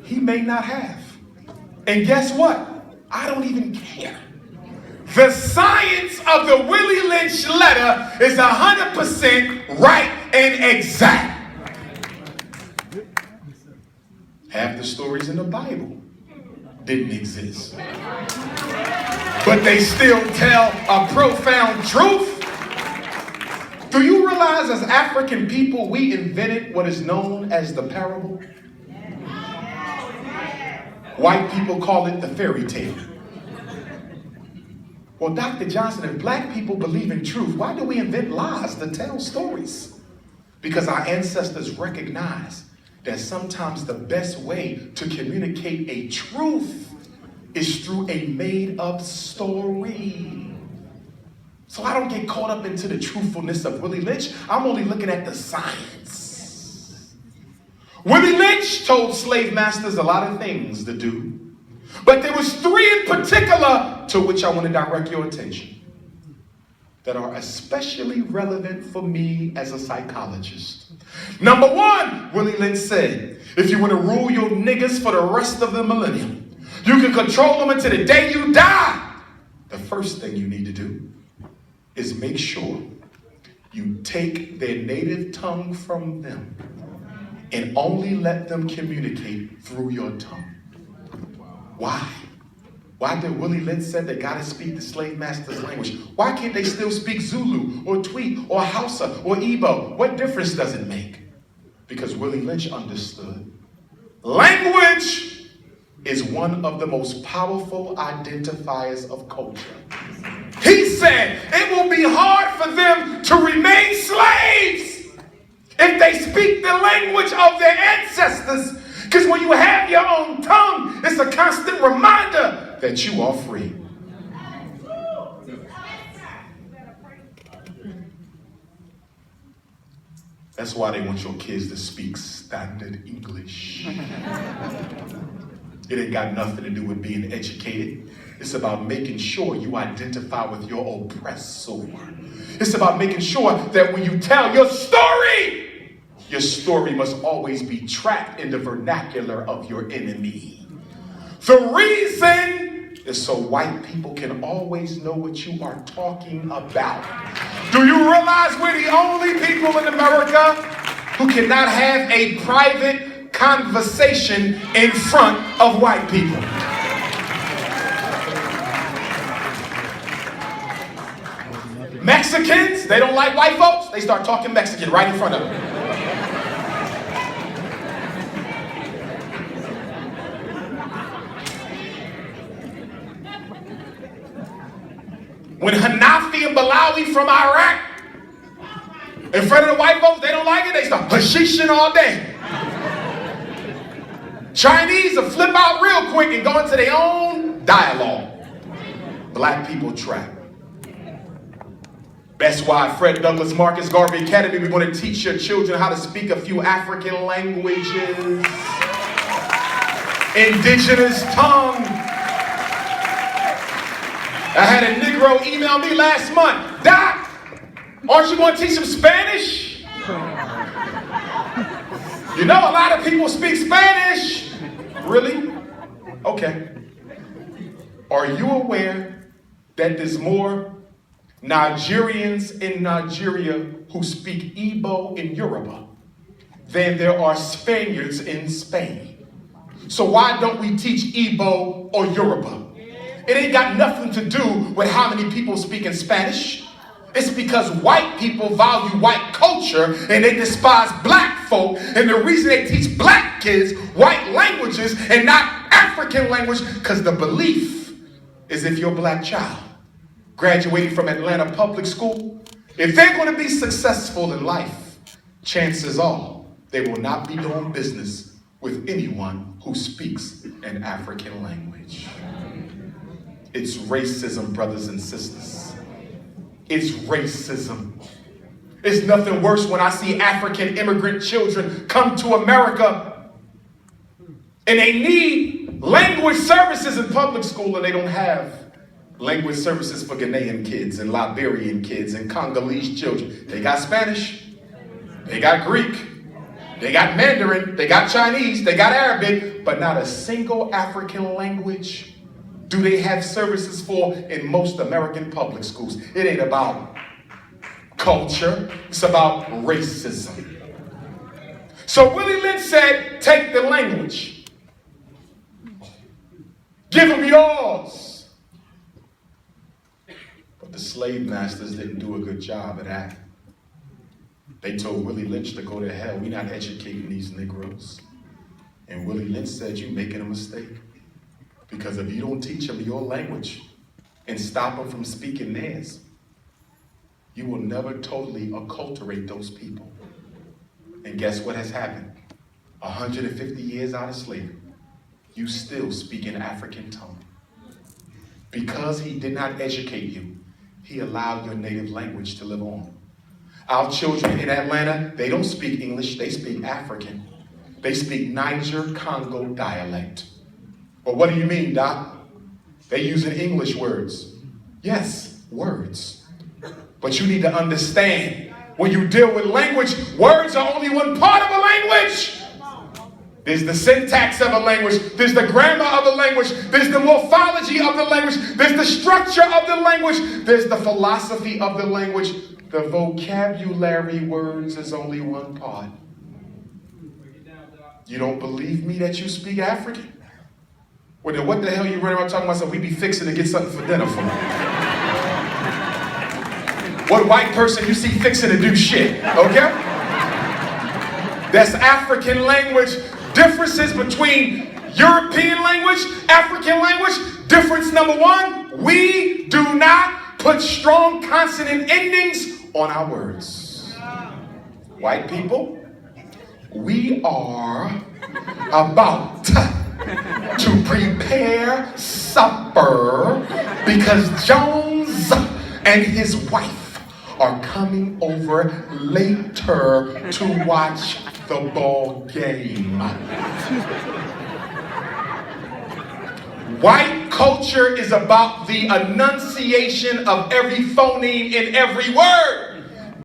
he may not have. And guess what? I don't even care. The science of the Willy Lynch letter is 100% right and exact. Half the stories in the Bible didn't exist, but they still tell a profound truth. Do you realize as African people we invented what is known as the parable? White people call it the fairy tale. Well, Dr. Johnson, if black people believe in truth, why do we invent lies to tell stories? Because our ancestors recognize that sometimes the best way to communicate a truth is through a made-up story. So I don't get caught up into the truthfulness of Willy Lynch. I'm only looking at the science. Willy Lynch told slave masters a lot of things to do, but there was 3 in particular to which I want to direct your attention that are especially relevant for me as a psychologist. Number 1, Willy Lynch said, if you want to rule your niggas for the rest of the millennium, you can control them until the day you die. The first thing you need to do is make sure you take their native tongue from them and only let them communicate through your tongue. Why? Why did Willy Lynch say they gotta speak the slave master's language? Why can't they still speak Zulu or Tweet or Hausa or Igbo? What difference does it make? Because Willy Lynch understood language is one of the most powerful identifiers of culture. He said it will be hard for them to remain slaves if they speak the language of their ancestors. Because when you have your own tongue, it's a constant reminder that you are free. That's why they want your kids to speak standard English. It ain't got nothing to do with being educated. It's about making sure you identify with your oppressor. It's about making sure that when you tell your story must always be trapped in the vernacular of your enemy. The reason is so white people can always know what you are talking about. Do you realize we're the only people in America who cannot have a private conversation in front of white people? Mexicans, they don't like white folks, they start talking Mexican right in front of them. When Hanafi and Balawi from Iraq, in front of the white folks, they don't like it, they start hashishing all day. Chinese will flip out real quick and go into their own dialogue. Black people trap. That's why Fred Douglass Marcus Garvey Academy, we're going to teach your children how to speak a few African languages, indigenous tongue. I had a Negro email me last month. Doc, aren't you going to teach them Spanish? You know a lot of people speak Spanish. Really? Okay. Are you aware that there's more Nigerians in Nigeria who speak Igbo and Yoruba than there are Spaniards in Spain? So why don't we teach Igbo or Yoruba? It ain't got nothing to do with how many people speak in Spanish. It's because white people value white culture and they despise black folk. And the reason they teach black kids white languages and not African language, because the belief is if your black child graduating from Atlanta public school, if they're going to be successful in life, chances are they will not be doing business with anyone who speaks an African language. It's racism, brothers and sisters. It's racism. It's nothing worse when I see African immigrant children come to America and they need language services in public school and they don't have language services for Ghanaian kids and Liberian kids and Congolese children. They got Spanish, they got Greek, They got Mandarin, they got Chinese, they got Arabic, but not a single African language do they have services for in most American public schools. It ain't about culture, it's about racism. So Willy Lynch said, take the language. Give them yours. But the slave masters didn't do a good job of that. They told Willy Lynch to go to hell. We're not educating these Negroes. And Willy Lynch said, you're making a mistake. Because if you don't teach them your language and stop them from speaking theirs, you will never totally acculturate those people. And guess what has happened? 150 years out of slavery, you still speak an African tongue. Because he did not educate you, he allowed your native language to live on. Our children in Atlanta, they don't speak English, they speak African. They speak Niger Congo dialect. But what do you mean, Doc? They're using English words. Yes, words. But you need to understand, when you deal with language, words are only one part of a language. There's the syntax of a language, there's the grammar of the language, there's the morphology of the language, there's the structure of the language, there's the philosophy of the language. The vocabulary words is only one part. You don't believe me that you speak African? Well, then what the hell you running around talking about? So we be fixing to get something for dinner for me. What white person you see fixing to do shit, okay? That's African language. Differences between European language, African language. Difference number one, we do not put strong consonant endings on our words. White people, we are about to prepare supper because Jones and his wife are coming over later to watch the ball game. White culture is about the enunciation of every phoneme in every word.